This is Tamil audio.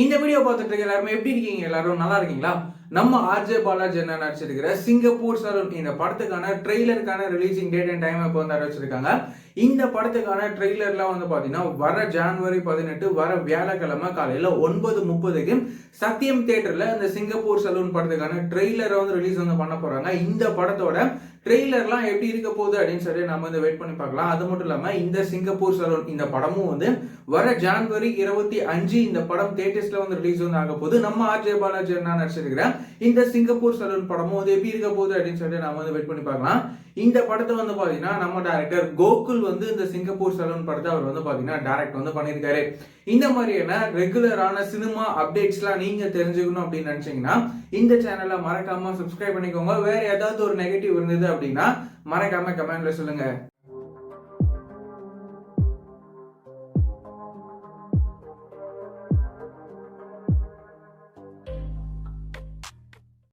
இந்த வீடியோ பார்த்துட்டு இருக்க எல்லாருமே எப்படி இருக்கீங்க? எல்லாரும் நல்லா இருக்கீங்களா? நம்ம ஆர்ஜே பாலாஜி என்ன நடிச்சிருக்கிற சிங்கப்பூர் சலூன் இந்த படத்துக்கான ட்ரெய்லருக்கான ரிலீசிங் டேட் அண்ட் டைம் இப்போ வந்து அறிவிச்சிருக்காங்க. இந்த படத்துக்கான ட்ரெய்லர்லாம் வந்து பாத்தீங்கன்னா வர ஜனவரி 18 வர வியாழக்கிழமை காலையில 9:30க்கு சத்யம் தியேட்டர்ல இந்த சிங்கப்பூர் சலூன் படத்துக்கான ட்ரெய்லரை வந்து ரிலீஸ் வந்து பண்ண போறாங்க. இந்த படத்தோட ட்ரெய்லர்லாம் எப்படி இருக்க போகுது அப்படின்னு சொல்லி நம்ம வந்து வெயிட் பண்ணி பார்க்கலாம். அது மட்டும் இல்லாம இந்த சிங்கப்பூர் சலூன் இந்த படமும் வந்து வர ஜனவரி 25 இந்த படம் தியேட்டர்ஸ்ல வந்து ரிலீஸ் வந்து ஆக போகுது. நம்ம ஆர்ஜே பாலாஜி என்ன நடிச்சிருக்கிறேன் இந்த சிங்கப்பூர் சலூன் படமும் வந்து எப்படி இருக்க போகுது அப்படின்னு சொல்லி நம்ம வந்து வெயிட் பண்ணி பார்க்கலாம். இந்த படத்தை வந்து பாத்தீங்கன்னா நம்ம டைரக்டர் கோகுல் வந்து இந்த சிங்கப்பூர் சலூன் படத்தை அவர் வந்து பாத்தீங்கன்னா டைரக்ட் வந்து பண்ணியிருக்காரு. இந்த மாதிரியான ரெகுலரான சினிமா அப்டேட்ஸ்லாம் நீங்க தெரிஞ்சுக்கணும் அப்படின்னு நினைச்சீங்கன்னா இந்த சேனலை மறக்காம சப்ஸ்கிரைப் பண்ணிக்கோங்க. வேற ஏதாவது ஒரு நெகட்டிவ் இருந்தது அப்படின்னா மறக்காம கமெண்ட்ல சொல்லுங்க.